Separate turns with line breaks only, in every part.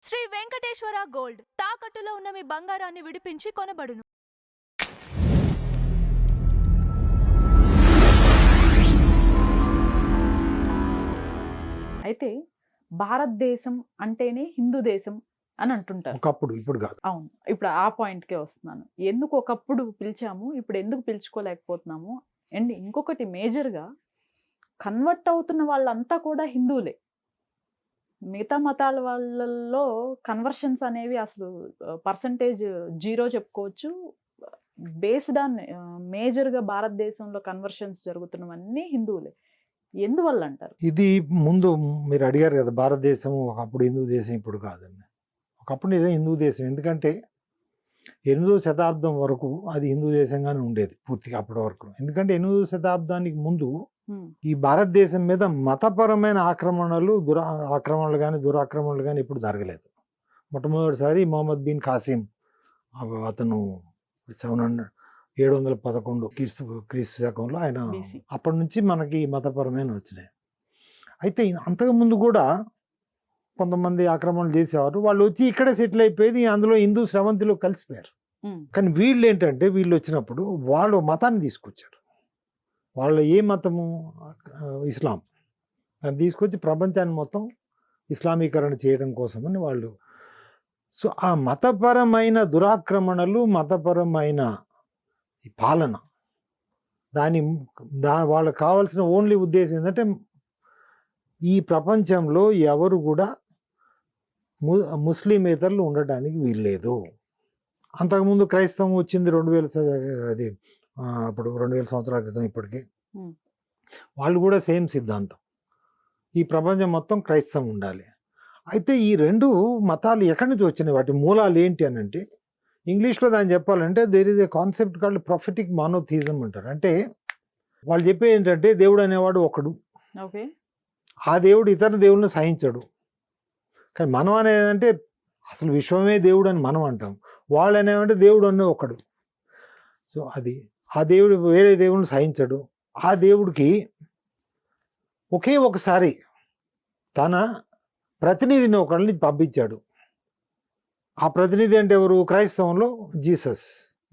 Shri Venkateswara gold తాకట్టులో ఉన్న మీ బంగారాన్ని విడిపించి కొనబడును.
అయితే భారతదేశం అంటేనే హిందూ దేశం అని అంటుంటారు
ఒకప్పుడు, ఇప్పుడు కాదు.
అవును, ఇప్పుడు ఆ పాయింట్కే వస్తున్నాను. ఎందుకు ఒకప్పుడు పిలిచాము, ఇప్పుడు ఎందుకు పిలుచుకోలేకపోతున్నాము? అండ్ ఇంకొకటి మేజర్గా కన్వర్ట్ అవుతున్న వాళ్ళంతా కూడా హిందువులే. మిగతా మతాల వాళ్ళల్లో కన్వర్షన్స్ అనేవి అసలు పర్సంటేజ్ 0 చెప్పుకోవచ్చు. బేస్డ్ ఆన్ మేజర్గా భారతదేశంలో కన్వర్షన్స్ జరుగుతున్నవన్నీ హిందువులే. ఎందువల్ల అంటారు?
ఇది ముందు మీరు అడిగారు కదా, భారతదేశం ఒకప్పుడు హిందూ దేశం ఇప్పుడు కాదండి. ఒకప్పుడు నిజం హిందూ దేశం, ఎందుకంటే 8వ శతాబ్దం వరకు అది హిందూ దేశంగానే ఉండేది పూర్తిగా అప్పటి వరకు. ఎందుకంటే 8వ శతాబ్దానికి ముందు ఈ భారతదేశం మీద మతపరమైన ఆక్రమణలు ఆక్రమణలు కానీ దురాక్రమణలు కానీ ఇప్పుడు జరగలేదు. మొట్టమొదటిసారి మొహమ్మద్ బిన్ ఖాసిం, అతను 711 క్రీస్తు శకంలో ఆయన, అప్పటి నుంచి మనకి మతపరమైన వచ్చినాయి. అయితే అంతకుముందు కూడా కొంతమంది ఆక్రమణలు చేసేవారు, వాళ్ళు వచ్చి ఇక్కడే సెటిల్ అయిపోయేది, అందులో హిందూ శ్రవంతిలో కలిసిపోయారు. కానీ వీళ్ళు ఏంటంటే, వీళ్ళు వచ్చినప్పుడు వాళ్ళు మతాన్ని తీసుకొచ్చారు. వాళ్ళు ఏ మతము? ఇస్లాం. అది తీసుకొచ్చి ప్రపంచాన్ని మొత్తం ఇస్లామీకరణ చేయడం కోసమని వాళ్ళు. సో ఆ మతపరమైన దురాక్రమణలు, మతపరమైన ఈ పాలన, వాళ్ళకి కావాల్సిన ఓన్లీ ఉద్దేశం ఏంటంటే, ఈ ప్రపంచంలో ఎవరు కూడా ముస్లిమేతరులు ఉండడానికి వీల్లేదు. అంతకుముందు క్రైస్తవం వచ్చింది 2000 అప్పుడు 2000 సంవత్సరాల క్రితం. ఇప్పటికీ వాళ్ళు కూడా సేమ్ సిద్ధాంతం, ఈ ప్రపంచం మొత్తం క్రైస్తవం ఉండాలి. అయితే ఈ రెండు మతాలు ఎక్కడి నుంచి వచ్చినాయి, వాటి మూలాలు ఏంటి అని అంటే, ఇంగ్లీష్లో దాన్ని చెప్పాలంటే there is a concept called prophetic monotheism అంటారు. అంటే వాళ్ళు చెప్పే ఏంటంటే, దేవుడు అనేవాడు ఒకడు, ఆ దేవుడు ఇతర దేవుళ్ళని సహించడు. కానీ మనం అనేదంటే అసలు విశ్వమే దేవుడు అని మనం అంటాం, వాళ్ళు అనేవంటే దేవుడు అనే ఒకడు. సో అది ఆ దేవుడు వేరే దేవుడిని సహించడు. ఆ దేవుడికి ఒకే ఒకసారి తన ప్రతినిధిని ఒకరిని పంపించాడు. ఆ ప్రతినిధి అంటే ఎవరు? క్రైస్తవంలో Jesus,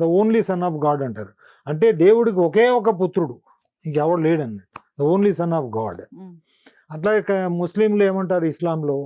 the only son of God అంటారు. అంటే దేవుడికి ఒకే ఒక పుత్రుడు, ఇంకెవడు లేడన్నట్టు, the only son of God. అట్లాగే ముస్లింలు ఏమంటారు, ఇస్లాంలో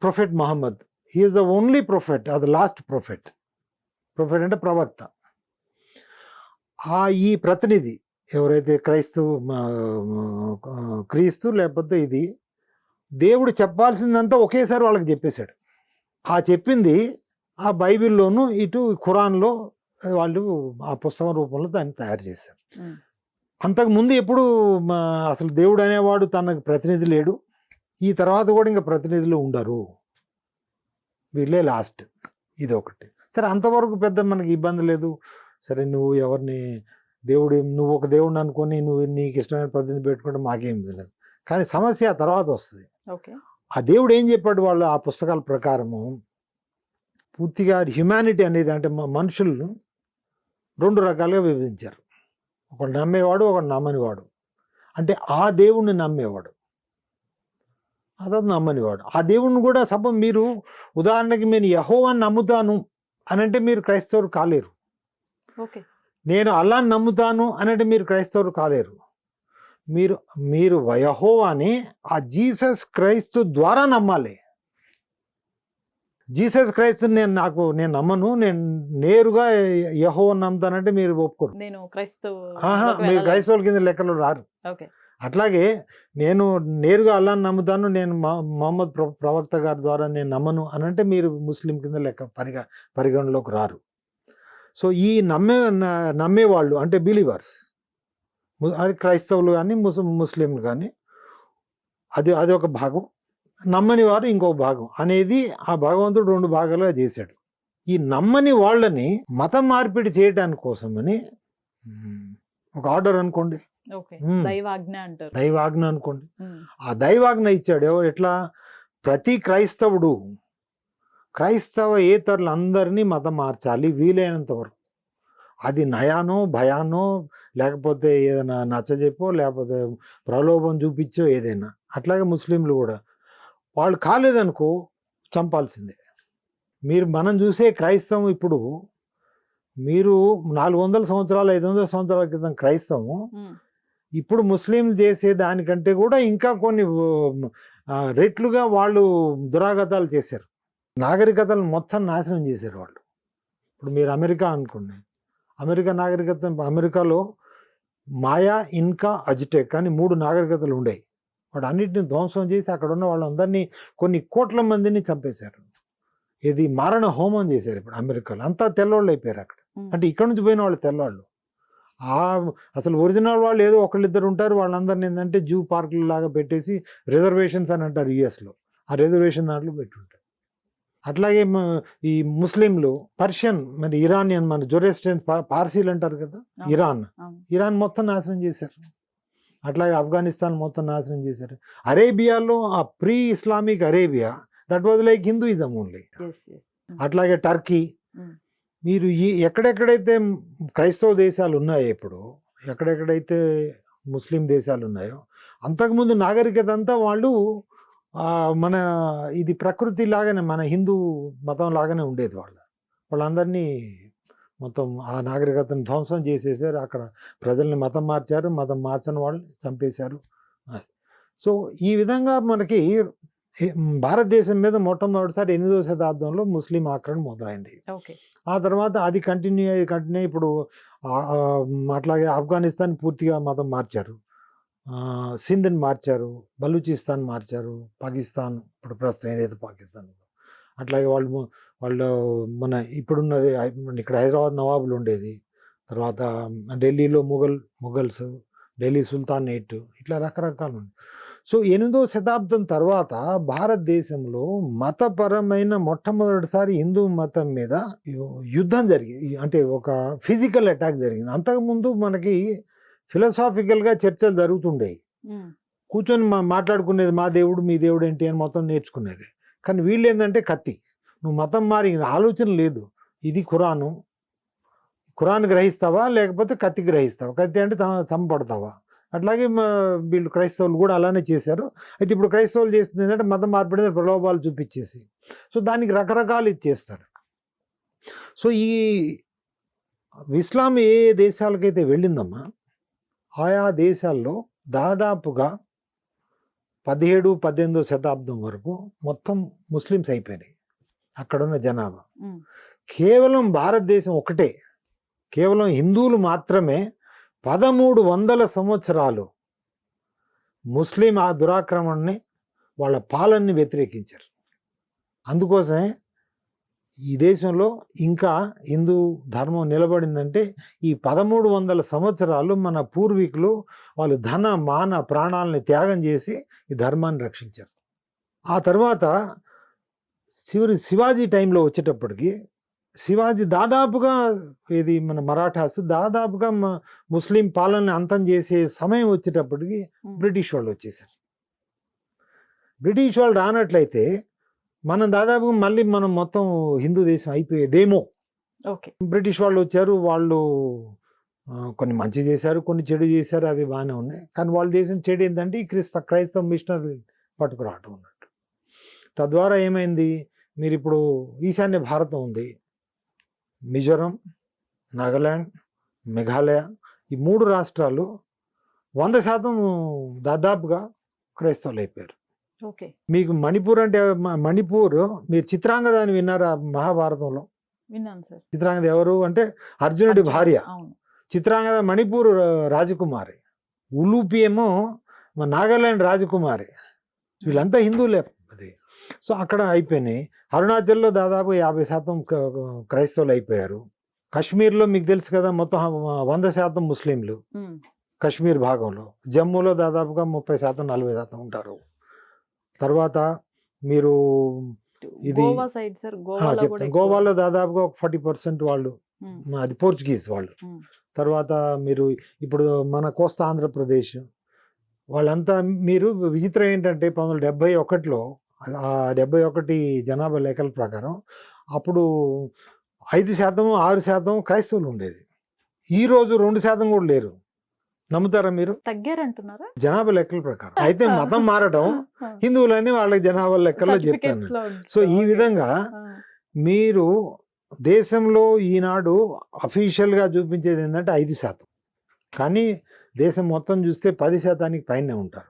prophet Muhammad, he is the only prophet, అది లాస్ట్ ప్రొఫెట్. ప్రొఫెట్ అంటే ప్రవక్త. ఈ ప్రతినిధి ఎవరైతే క్రీస్తు లేకపోతే ఇది, దేవుడు చెప్పాల్సిందంతా ఒకేసారి వాళ్ళకి చెప్పేశాడు. ఆ చెప్పింది ఆ బైబిల్లోను ఇటు ఖురాన్లో వాళ్ళు ఆ పుస్తకం రూపంలో దాన్ని తయారు చేశారు. అంతకుముందు ఎప్పుడు అసలు దేవుడు అనేవాడు తనకు ప్రతినిధి లేడు, ఈ తర్వాత కూడా ఇంకా ప్రతినిధులు ఉండరు, వీళ్ళే లాస్ట్. ఇది ఒకటి. సరే, అంతవరకు పెద్ద మనకి ఇబ్బంది లేదు. సరే, నువ్వు ఎవరిని నువ్వు ఒక దేవుడిని అనుకొని నువ్వు నీకు ఇష్టమైన ప్రతినిధి పెట్టుకుంటే మాకేం లేదు. కానీ సమస్య తర్వాత వస్తుంది. ఆ దేవుడు ఏం చెప్పాడు? వాళ్ళు ఆ పుస్తకాల ప్రకారము పూర్తిగా హ్యుమానిటీ అనేది, అంటే మనుషులను 2 రకాలుగా విభజించారు. ఒకడు నమ్మేవాడు, ఒకడు నమ్మనివాడు. అంటే ఆ దేవుణ్ణి నమ్మేవాడు, అదే నమ్మనివాడు. ఆ దేవుణ్ణి కూడా మీరు ఉదాహరణకి నేను యెహోవాని నమ్ముతాను అని అంటే మీరు క్రైస్తవులు కాలేరు. నేను అల్లాహ్ని నమ్ముతాను అని అంటే మీరు క్రైస్తవులు కాలేరు. మీరు యెహోవాని ఆ జీసస్ క్రైస్తు ద్వారా నమ్మాలి. జీసస్ క్రైస్తు నేను నమ్మను, నేను నేరుగా యెహోవాని నమ్ముతానంటే మీరు ఒప్పుకోరు, మీరు క్రైస్తవుల కింద లెక్కలో రారు. అట్లాగే నేను నేరుగా అల్లాహ్ని నమ్ముతాను, నేను మహమ్మద్ ప్రవక్త గారి ద్వారా నేను నమ్మను అని అంటే మీరు ముస్లిం కింద లెక్క పరిగణలోకి రారు. సో ఈ నమ్మేవాళ్ళు అంటే బిలీవర్స్, అది క్రైస్తవులు కానీ ముస్లింలు కానీ, అది ఒక భాగం. నమ్మని వారు ఇంకో భాగం అనేది ఆ భగవంతుడు 2 భాగాలుగా చేశాడు. ఈ నమ్మని వాళ్ళని మతం మార్పిడి చేయడానికి కోసమని ఒక ఆర్డర్ అనుకోండి, దైవాజ్ఞ అనుకోండి, ఆ దైవాజ్ఞ ఇచ్చాడు. ఎట్లా? ప్రతి క్రైస్తవుడు క్రైస్తవేతరులు అందరినీ మతం మార్చాలి వీలైనంత వరకు. అది నయానో భయానో లేకపోతే ఏదైనా నచ్చజెప్పో లేకపోతే ప్రలోభం చూపించో ఏదైనా. అట్లాగే ముస్లింలు కూడా వాళ్ళు కాలేదనుకో చంపాల్సిందే. మనం చూసే క్రైస్తవం ఇప్పుడు మీరు 400 సంవత్సరాలు 500 సంవత్సరాల క్రితం క్రైస్తవం ఇప్పుడు ముస్లింలు చేసే దానికంటే కూడా ఇంకా కొన్ని రెట్లుగా వాళ్ళు దురాగతాలు చేశారు. నాగరికతలను మొత్తం నాశనం చేశారు వాళ్ళు. ఇప్పుడు మీరు అమెరికా అనుకోండి, అమెరికా నాగరికత, అమెరికాలో మాయా, ఇన్కా, అజ్టెక్ అని 3 నాగరికతలు ఉండేవి. వాడు అన్నింటిని ధ్వంసం చేసి అక్కడ ఉన్న వాళ్ళందరినీ కొన్ని కోట్ల మందిని చంపేశారు. ఇది మారణ హోమం చేశారు. ఇప్పుడు అమెరికాలో అంతా తెల్లవాళ్ళు అయిపోయారు అక్కడ. అంటే ఇక్కడ నుంచి పోయిన వాళ్ళు తెల్లవాళ్ళు. అసలు ఒరిజినల్ వాళ్ళు ఏదో ఒకళ్ళిద్దరు ఉంటారు. వాళ్ళందరినీ ఏంటంటే జూ పార్కులు లాగా పెట్టేసి రిజర్వేషన్స్ అని అంటారు యుఎస్లో. ఆ రిజర్వేషన్ దాంట్లో పెట్టుంటారు. అట్లాగే ఈ ముస్లింలు పర్షియన్, మరి ఇరానియన్, మన జొరెస్టియన్ పార్సీలు అంటారు కదా, ఇరాన్ మొత్తం నాశనం చేశారు. అట్లాగే ఆఫ్ఘనిస్తాన్ మొత్తం నాశనం చేశారు. అరేబియాలో ఆ pre Islamic Arabia, that was like Hinduism only. అట్లాగే టర్కీ. మీరు ఎక్కడెక్కడైతే క్రైస్తవ దేశాలు ఉన్నాయో, ఇప్పుడు ఎక్కడెక్కడైతే ముస్లిం దేశాలు ఉన్నాయో, అంతకుముందు నాగరికత అంతా వాళ్ళు మన ఇది ప్రకృతి లాగానే, మన హిందూ మతం లాగానే ఉండేది. వాళ్ళందరినీ మొత్తం ఆ నాగరికతను ధ్వంసం చేసేసారు. అక్కడ ప్రజల్ని మతం మార్చారు, మతం మార్చని వాళ్ళు చంపేశారు. సో ఈ విధంగా మనకి భారతదేశం మీద మొట్టమొదటిసారి 8వ శతాబ్దంలో ముస్లిం ఆక్రమణ మొదలైంది. ఆ తర్వాత అది కంటిన్యూ ఇప్పుడు అట్లాగే ఆఫ్ఘనిస్తాన్ పూర్తిగా మతం మార్చారు, సింధ్ని మార్చారు, బలూచిస్తాన్ మార్చారు, పాకిస్తాన్ ఇప్పుడు ప్రస్తుతం ఏదైతే పాకిస్తాన్ ఉందో. అట్లాగే వాళ్ళు మన ఇప్పుడున్నది ఇక్కడ హైదరాబాద్ నవాబులు ఉండేది, తర్వాత ఢిల్లీలో ముఘల్స్, ఢిల్లీ సుల్తానేట్, ఇట్లా రకరకాలు ఉన్నాయి. సో 8వ శతాబ్దం తర్వాత భారతదేశంలో మతపరమైన మొట్టమొదటిసారి హిందూ మతం మీద యుద్ధం జరిగింది. అంటే ఒక ఫిజికల్ అటాక్ జరిగింది. అంతకుముందు మనకి ఫిలసాఫికల్గా చర్చలు జరుగుతుండేవి. కూర్చొని మాట్లాడుకునేది, మా దేవుడు మీ దేవుడు ఏంటి అని మొత్తం నేర్చుకునేది. కానీ వీళ్ళు ఏంటంటే కత్తి, నువ్వు మతం మారి ఆలోచన లేదు. ఇది ఖురాన్ గ్రహిస్తావా లేకపోతే కత్తి గ్రహిస్తావా? కత్తి అంటే చంపబడతావా? అట్లాగే వీళ్ళు క్రైస్తవులు కూడా అలానే చేశారు. అయితే ఇప్పుడు క్రైస్తవులు చేస్తుంది ఏంటంటే మతం మార్పిడి ప్రలోభాలు చూపించేసి, సో దానికి రకరకాలు ఇది చేస్తారు. సో ఈ ఇస్లాం ఏ దేశాలకైతే వెళ్ళిందమ్మా, ఆయా దేశాల్లో దాదాపుగా 17-18వ శతాబ్దం వరకు మొత్తం ముస్లిమ్స్ అయిపోయినాయి అక్కడున్న జనాభా. కేవలం భారతదేశం ఒకటే, కేవలం హిందువులు మాత్రమే 1300 సంవత్సరాలు ముస్లిం ఆ దురాక్రమణని, వాళ్ళ పాలనని వ్యతిరేకించారు. అందుకోసమే ఈ దేశంలో ఇంకా హిందూ ధర్మం నిలబడిందంటే ఈ 1300 సంవత్సరాలు మన పూర్వీకులు వాళ్ళు ధన మాన ప్రాణాలని త్యాగం చేసి ఈ ధర్మాన్ని రక్షించారు. ఆ తర్వాత శివాజీ టైంలో వచ్చేటప్పటికి, శివాజీ దాదాపుగా ఇది మన మరాఠాస్ దాదాపుగా ముస్లిం పాలనని అంతం చేసే సమయం వచ్చేటప్పటికి బ్రిటిష్ వాళ్ళు వచ్చేసారు. బ్రిటిష్ వాళ్ళు రానట్లయితే మనం దాదాపుగా మళ్ళీ మనం మొత్తం హిందూ దేశం అయిపోయేదేమో. బ్రిటిష్ వాళ్ళు వచ్చారు, వాళ్ళు కొన్ని మంచి చేశారు, కొన్ని చెడు చేశారు, అవి బాగానే ఉన్నాయి. కానీ వాళ్ళు చేసిన చెడు ఏంటంటే ఈ క్రైస్తవ మిషనరీ పట్టుకురావటం అన్నట్టు. తద్వారా ఏమైంది, మీరు ఇప్పుడు ఈశాన్య భారతం ఉంది, మిజోరం, నాగాలాండ్, మేఘాలయ, ఈ 3 రాష్ట్రాలు 100% దాదాపుగా క్రైస్తవులు అయిపోయారు. మీకు మణిపూర్ అంటే, మణిపూర్ మీరు చిత్రాంగద అని విన్నారా మహాభారతంలో?
విన్నాను సార్.
చిత్రాంగద ఎవరు అంటే అర్జునుడి భార్య. చిత్రాంగద మణిపూర్ రాజకుమారి, ఉలూపి ఏమో నాగాలాండ్ రాజకుమారి. వీళ్ళంతా హిందువులే. అది సో అక్కడ అయిపోయినాయి. అరుణాచల్లో దాదాపు 50% క్రైస్తవులు అయిపోయారు. కాశ్మీర్లో మీకు తెలుసు కదా, మొత్తం 100% ముస్లింలు కాశ్మీర్ భాగంలో. జమ్మూలో దాదాపుగా 30% 40% ఉంటారు. తర్వాత మీరు ఇది చెప్తాను, గోవాలో దాదాపుగా 40% వాళ్ళు, అది పోర్చుగీస్ వాళ్ళు. తర్వాత మీరు ఇప్పుడు మన కోస్తా ఆంధ్రప్రదేశ్ వాళ్ళంతా, మీరు విచిత్రం ఏంటంటే 1971లో 71 జనాభా లెక్కల ప్రకారం అప్పుడు 5%, 6% క్రైస్తవులు ఉండేది. ఈరోజు 2% కూడా లేరు. నమ్ముతారా మీరు?
తగ్గారంటున్నారా?
జనాభా లెక్కల ప్రకారం అయితే మతం మారటం హిందువులని వాళ్ళకి జనాభా లెక్కల్లో చెప్తాను.
Certificates లో ఉంది.
సో ఈ
Okay.
విధంగా
ఆ,
మీరు దేశంలో ఈనాడు అఫీషియల్గా చూపించేది ఏంటంటే 5%, కానీ దేశం మొత్తం చూస్తే 10% పైనే ఉంటారు.